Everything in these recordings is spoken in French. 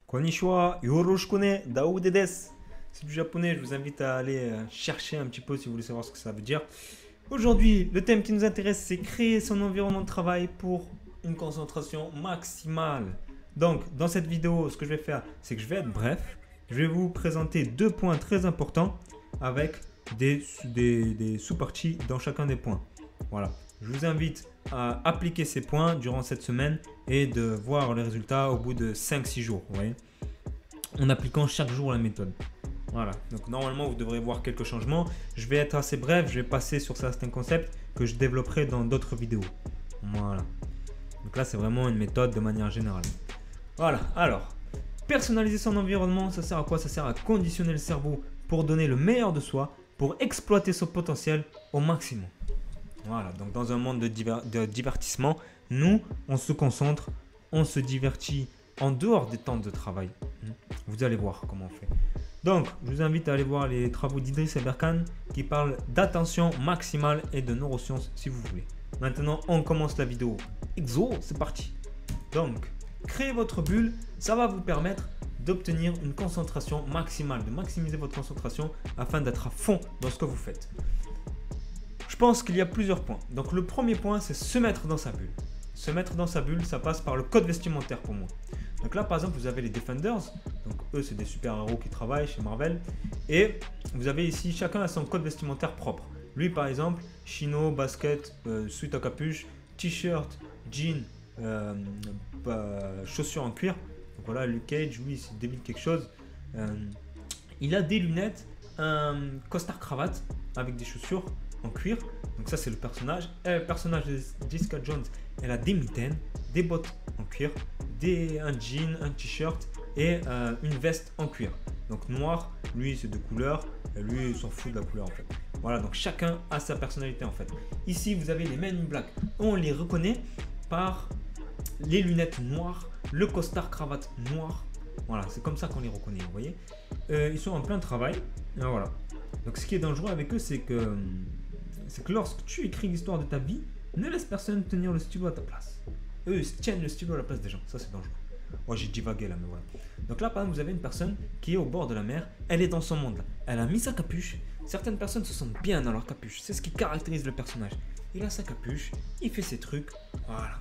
Konnichiwa, Yoroshikone, Daoude desu. C'est du japonais, je vous invite à aller chercher un petit peu si vous voulez savoir ce que ça veut dire. Aujourd'hui, le thème qui nous intéresse, c'est créer son environnement de travail pour une concentration maximale. Donc, dans cette vidéo, ce que je vais faire, c'est que je vais être bref. Je vais vous présenter deux points très importants avec des sous-parties dans chacun des points. Voilà. Je vous invite à appliquer ces points durant cette semaine et de voir les résultats au bout de 5-6 jours. Vous voyez, en appliquant chaque jour la méthode. Voilà. Donc, normalement, vous devrez voir quelques changements. Je vais être assez bref. Je vais passer sur certains concepts que je développerai dans d'autres vidéos. Voilà. Donc là, c'est vraiment une méthode de manière générale. Voilà. Alors, personnaliser son environnement, ça sert à quoi? Ça sert à conditionner le cerveau pour donner le meilleur de soi, pour exploiter son potentiel au maximum. Voilà, donc dans un monde de divertissement, nous, on se concentre, on se divertit en dehors des temps de travail. Vous allez voir comment on fait. Donc, je vous invite à aller voir les travaux d'Idriss Aberkan qui parlent d'attention maximale et de neurosciences si vous voulez. Maintenant, on commence la vidéo. Exo, c'est parti. Donc, créer votre bulle, ça va vous permettre d'obtenir une concentration maximale, de maximiser votre concentration afin d'être à fond dans ce que vous faites. Je pense qu'il y a plusieurs points. Donc le premier point, c'est se mettre dans sa bulle. Se mettre dans sa bulle, ça passe par le code vestimentaire pour moi. Donc là, par exemple, vous avez les Defenders. Donc eux, c'est des super-héros qui travaillent chez Marvel. Et vous avez ici, chacun a son code vestimentaire propre. Lui, par exemple, chino, basket, sweat à capuche, t-shirt, jean, chaussures en cuir. Donc voilà, Luke Cage, lui, c'est débile quelque chose. Il a des lunettes, un costard cravate avec des chaussures en cuir. Donc ça, c'est le personnage. Et le personnage de Jessica Jones, elle a des mitaines, des bottes en cuir, un jean, un t-shirt et une veste en cuir. Donc noir, lui c'est de couleur, et lui il s'en fout de la couleur en fait. Voilà, donc chacun a sa personnalité en fait. Ici vous avez les Men in Black. On les reconnaît par les lunettes noires, le costard cravate noir. Voilà, c'est comme ça qu'on les reconnaît, vous voyez. Ils sont en plein travail. Et voilà. Donc ce qui est dangereux avec eux, c'est que lorsque tu écris l'histoire de ta vie, ne laisse personne tenir le stylo à ta place. Eux, ils tiennent le stylo à la place des gens. Ça, c'est dangereux. Moi, j'ai divagué là, mais voilà. Donc là, par exemple, vous avez une personne qui est au bord de la mer. Elle est dans son monde là. Elle a mis sa capuche. Certaines personnes se sentent bien dans leur capuche. C'est ce qui caractérise le personnage. Il a sa capuche. Il fait ses trucs. Voilà.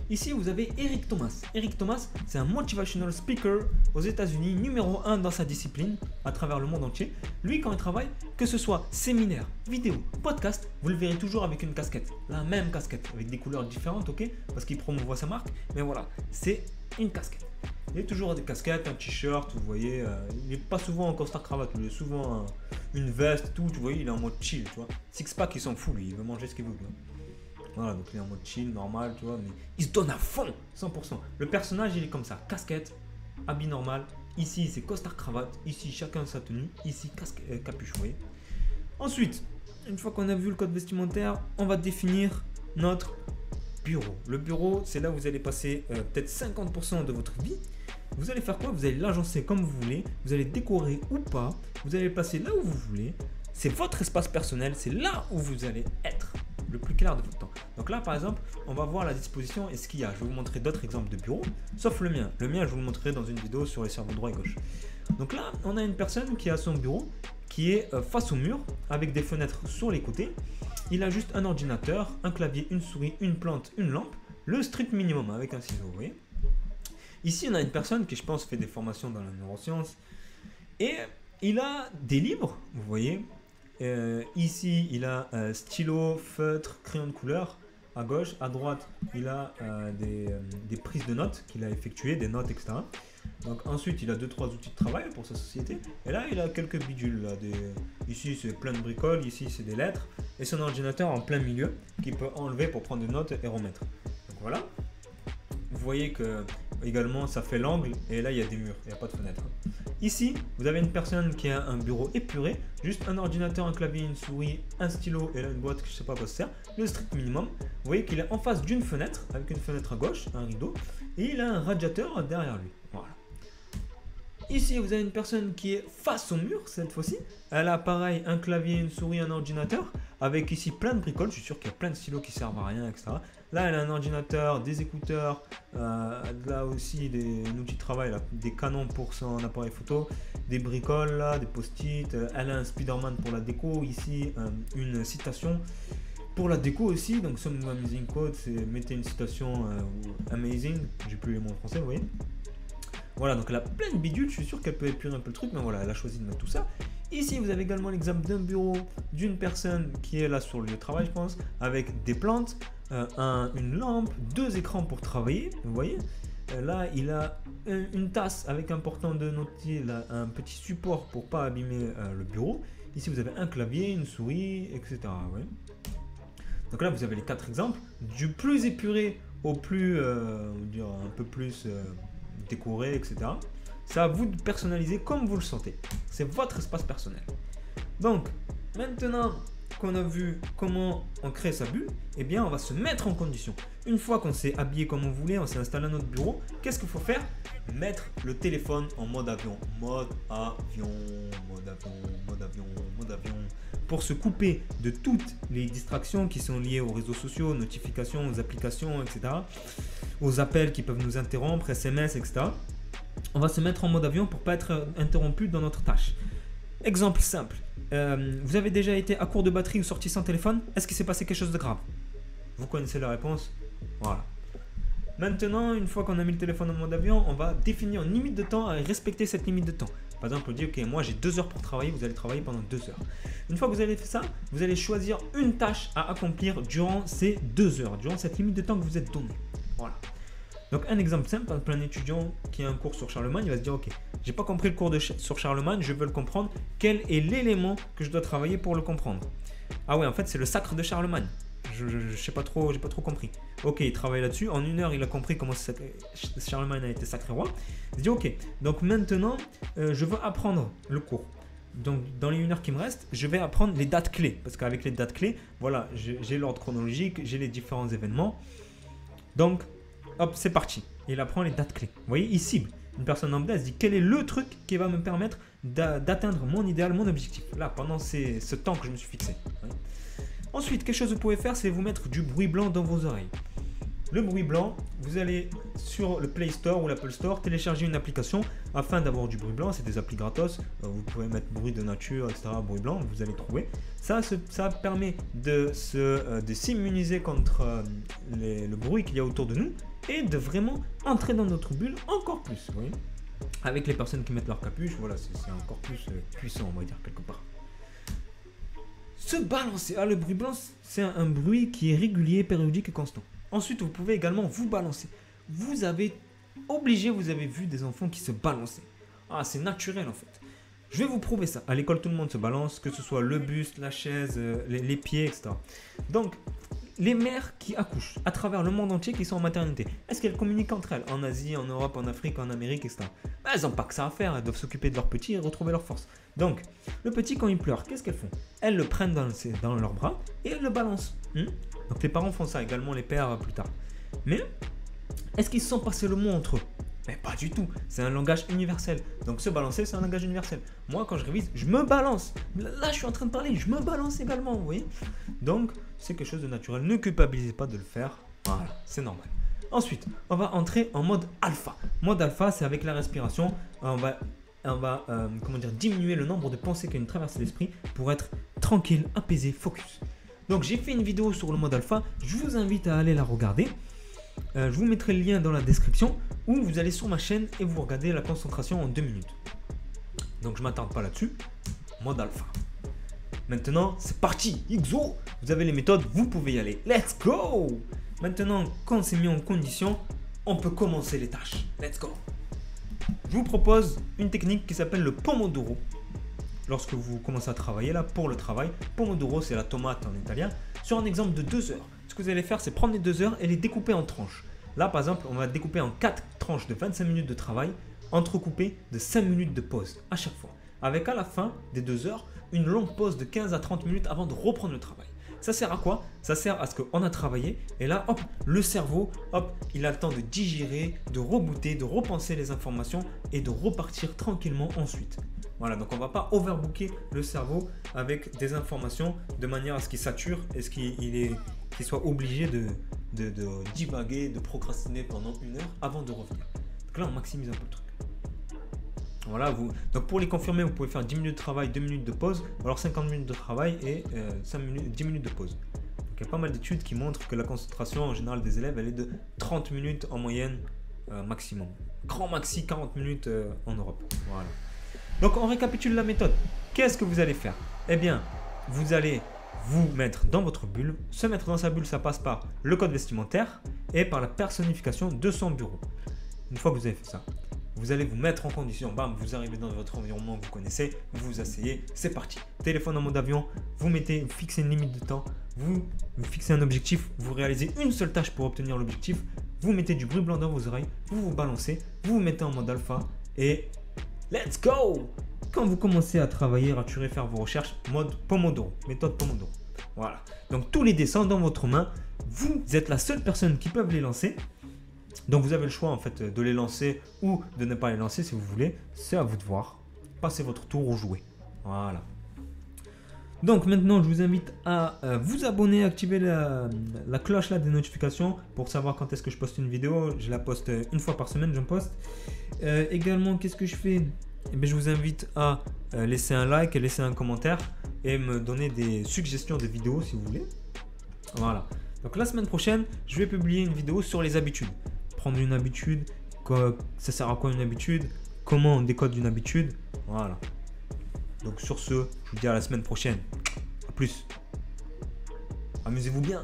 Ici, vous avez Eric Thomas. Eric Thomas, c'est un motivational speaker aux États-Unis, numéro 1 dans sa discipline, à travers le monde entier. Lui, quand il travaille, que ce soit séminaire, vidéo, podcast, vous le verrez toujours avec une casquette. La même casquette, avec des couleurs différentes, ok? Parce qu'il promouvoit sa marque. Mais voilà, c'est une casquette. Il est toujours des casquettes, un t-shirt, vous voyez. Il n'est pas souvent en costard cravate, il est souvent une veste, tout, tu vois, il est en mode chill, tu vois. Six-pack, il s'en fout, lui, il veut manger ce qu'il veut, tu vois. Voilà, donc il est en mode chill, normal, tu vois, mais il se donne à fond, 100%. Le personnage, il est comme ça, casquette, habit normal. Ici, c'est costard cravate. Ici, chacun sa tenue. Ici, capuche, vous voyez. Ensuite, une fois qu'on a vu le code vestimentaire, on va définir notre bureau. Le bureau, c'est là où vous allez passer peut-être 50% de votre vie. Vous allez faire quoi? Vous allez l'agencer comme vous voulez. Vous allez décorer ou pas. Vous allez le placer là où vous voulez. C'est votre espace personnel. C'est là où vous allez être le plus clair de votre temps. Donc là, par exemple, on va voir la disposition et ce qu'il y a. Je vais vous montrer d'autres exemples de bureaux, sauf le mien. Le mien, je vous le montrerai dans une vidéo sur les cerveaux droit et gauche. Donc là, on a une personne qui a son bureau qui est face au mur avec des fenêtres sur les côtés. Il a juste un ordinateur, un clavier, une souris, une plante, une lampe, le strict minimum avec un ciseau, vous voyez. Ici, on a une personne qui, je pense, fait des formations dans la neuroscience et il a des livres, vous voyez. Ici, il a stylo, feutre, crayon de couleur. À gauche, à droite, il a des prises de notes qu'il a effectuées, des notes, etc. Donc ensuite, il a 2-3 outils de travail pour sa société. Et là, il a quelques bidules. Là, ici, c'est plein de bricoles. Ici, c'est des lettres. Et son ordinateur en plein milieu qu'il peut enlever pour prendre des notes et remettre. Donc voilà. Vous voyez que également, ça fait l'angle. Et là, il y a des murs. Il n'y a pas de fenêtre. Ici, vous avez une personne qui a un bureau épuré, juste un ordinateur, un clavier, une souris, un stylo et là une boîte que je ne sais pas à quoi ça sert, le strict minimum. Vous voyez qu'il est en face d'une fenêtre, avec une fenêtre à gauche, un rideau, et il a un radiateur derrière lui. Voilà. Ici, vous avez une personne qui est face au mur cette fois-ci. Elle a pareil un clavier, une souris, un ordinateur avec ici plein de bricoles. Je suis sûr qu'il y a plein de stylos qui servent à rien, etc. Là, elle a un ordinateur, des écouteurs, là aussi un outil de travail, là, des canons pour son appareil photo, des bricoles, là, des post-it. Elle a un Spider-Man pour la déco. Ici, une citation pour la déco aussi. Donc, some amazing quote, c'est mettez une citation amazing. J'ai plus les mots en français, vous voyez. Voilà, donc elle a plein de bidules, je suis sûr qu'elle peut épurer un peu le truc, mais voilà, elle a choisi de mettre tout ça. Ici, vous avez également l'exemple d'un bureau d'une personne qui est là sur le lieu de travail, je pense, avec des plantes, une lampe, 2 écrans pour travailler, vous voyez. Là, il a une tasse avec un portant de notier, là, un petit support pour pas abîmer le bureau. Ici, vous avez un clavier, une souris, etc. Ouais. Donc là, vous avez les 4 exemples, du plus épuré au plus, on va dire, un peu plus décoré, etc. C'est à vous de personnaliser comme vous le sentez. C'est votre espace personnel. Donc, maintenant qu'on a vu comment on crée sa bulle, eh bien, on va se mettre en condition. Une fois qu'on s'est habillé comme on voulait, on s'est installé à notre bureau, qu'est-ce qu'il faut faire? Mettre le téléphone en mode avion. Mode avion, mode avion, mode avion, mode avion. Pour se couper de toutes les distractions qui sont liées aux réseaux sociaux, aux notifications, aux applications, etc. Aux appels qui peuvent nous interrompre, SMS, etc. On va se mettre en mode avion pour ne pas être interrompu dans notre tâche. Exemple simple. Vous avez déjà été à court de batterie ou sorti sans téléphone? Est-ce qu'il s'est passé quelque chose de grave? Vous connaissez la réponse? Voilà. Maintenant, une fois qu'on a mis le téléphone en mode avion, on va définir une limite de temps et respecter cette limite de temps. Par exemple, on dit, ok, moi j'ai 2 heures pour travailler, vous allez travailler pendant 2 heures. Une fois que vous avez fait ça, vous allez choisir une tâche à accomplir durant ces 2 heures, durant cette limite de temps que vous êtes donné. Voilà. Donc un exemple simple, un plein étudiant qui a un cours sur Charlemagne, il va se dire, ok, j'ai pas compris le cours sur Charlemagne, je veux le comprendre. Quel est l'élément que je dois travailler pour le comprendre? Ah ouais, en fait, c'est le sacre de Charlemagne. Je sais pas trop, j'ai pas trop compris. Ok, il travaille là-dessus. En 1 heure, il a compris comment Charlemagne a été sacré roi. Il se dit, ok, donc maintenant, je veux apprendre le cours. Donc, dans les 1 heure qui me reste, je vais apprendre les dates clés. Parce qu'avec les dates clés, voilà, j'ai l'ordre chronologique, j'ai les différents événements. Donc, hop, c'est parti. Il apprend les dates clés. Vous voyez, il cible. Une personne lambda, elle se dit, quel est le truc qui va me permettre d'atteindre mon idéal, mon objectif. Là, pendant ce temps que je me suis fixé. Ouais. Ensuite, quelque chose que vous pouvez faire, c'est vous mettre du bruit blanc dans vos oreilles. Le bruit blanc, vous allez sur le Play Store ou l'Apple Store télécharger une application afin d'avoir du bruit blanc. C'est des applis gratos. Vous pouvez mettre bruit de nature, etc. Bruit blanc, vous allez trouver. Ça permet de s'immuniser contre le bruit qu'il y a autour de nous et de vraiment entrer dans notre bulle encore plus. Vous voyez, avec les personnes qui mettent leur capuche, voilà, c'est encore plus puissant, on va dire, quelque part. Se balancer. Ah, le bruit blanc, c'est un bruit qui est régulier, périodique et constant. Ensuite, vous pouvez également vous balancer. Vous avez vu des enfants qui se balançaient. Ah, c'est naturel en fait. Je vais vous prouver ça. À l'école, tout le monde se balance, que ce soit le buste, la chaise, les pieds, etc. Donc, les mères qui accouchent à travers le monde entier, qui sont en maternité, est-ce qu'elles communiquent entre elles? En Asie, en Europe, en Afrique, en Amérique, etc. Elles n'ont pas que ça à faire. Elles doivent s'occuper de leur petit et retrouver leur force. Donc, le petit, quand il pleure, qu'est-ce qu'elles font? Elles le prennent dans leurs bras et elles le balancent. Donc, les parents font ça, également les pères plus tard. Mais, est-ce qu'ils se sont passés le mot entre eux? Mais pas du tout. C'est un langage universel. Donc, se balancer, c'est un langage universel. Moi, quand je révise, je me balance. Là, je suis en train de parler, je me balance également, vous voyez? Donc, c'est quelque chose de naturel. Ne culpabilisez pas de le faire. Voilà, c'est normal. Ensuite, on va entrer en mode alpha. Mode alpha, c'est avec la respiration. On va diminuer le nombre de pensées qui nous traversent l'esprit pour être tranquille, apaisé, focus. Donc, j'ai fait une vidéo sur le mode alpha. Je vous invite à aller la regarder. Je vous mettrai le lien dans la description où vous allez sur ma chaîne et vous regardez la concentration en 2 minutes. Donc, je ne m'attarde pas là-dessus. Mode alpha. Maintenant, c'est parti. XO, vous avez les méthodes, vous pouvez y aller. Let's go. Maintenant, quand on s'est mis en condition, on peut commencer les tâches. Let's go. Je vous propose une technique qui s'appelle le Pomodoro. Lorsque vous commencez à travailler là pour le travail, Pomodoro, c'est la tomate en italien. Sur un exemple de 2 heures, ce que vous allez faire, c'est prendre les 2 heures et les découper en tranches. Là, par exemple, on va découper en 4 tranches de 25 minutes de travail, entrecoupées de 5 minutes de pause à chaque fois. Avec à la fin des 2 heures, une longue pause de 15 à 30 minutes avant de reprendre le travail. Ça sert à quoi? Ça sert à ce qu'on a travaillé et là, hop, le cerveau, hop, il a le temps de digérer, de rebooter, de repenser les informations et de repartir tranquillement ensuite. Voilà, donc on ne va pas overbooker le cerveau avec des informations de manière à ce qu'il sature et qu'il soit obligé de divaguer, de procrastiner pendant 1 heure avant de revenir. Donc là, on maximise un peu le truc. Voilà, donc pour les confirmer, vous pouvez faire 10 minutes de travail, 2 minutes de pause, ou alors 50 minutes de travail et 10 minutes de pause. Donc il y a pas mal d'études qui montrent que la concentration en général des élèves, elle est de 30 minutes en moyenne maximum. Grand maxi 40 minutes en Europe. Voilà. Donc on récapitule la méthode. Qu'est-ce que vous allez faire? Eh bien, vous allez vous mettre dans votre bulle. Se mettre dans sa bulle, ça passe par le code vestimentaire et par la personnification de son bureau. Une fois que vous avez fait ça, vous allez vous mettre en condition, bam, vous arrivez dans votre environnement que vous connaissez, vous vous asseyez, c'est parti. Téléphone en mode avion, vous fixez une limite de temps, vous fixez un objectif, vous réalisez une seule tâche pour obtenir l'objectif, vous mettez du bruit blanc dans vos oreilles, vous vous balancez, vous vous mettez en mode alpha et let's go! Quand vous commencez à travailler, raturer, faire vos recherches, mode Pomodoro, méthode Pomodoro. Voilà. Donc tous les dessins dans votre main, vous êtes la seule personne qui peut les lancer. Donc vous avez le choix en fait de les lancer ou de ne pas les lancer si vous voulez. C'est à vous de voir. Passez votre tour ou jouez. Voilà. Donc maintenant je vous invite à vous abonner, activer la cloche là des notifications pour savoir quand est-ce que je poste une vidéo. Je la poste 1 fois par semaine, j'en poste. Également, qu'est-ce que je fais? Eh bien, je vous invite à laisser un like et laisser un commentaire et me donner des suggestions de vidéos si vous voulez. Voilà. Donc la semaine prochaine, je vais publier une vidéo sur les habitudes. Prendre une habitude, ça sert à quoi une habitude, comment on décode une habitude. Voilà. Donc sur ce, je vous dis à la semaine prochaine. A plus. Amusez-vous bien.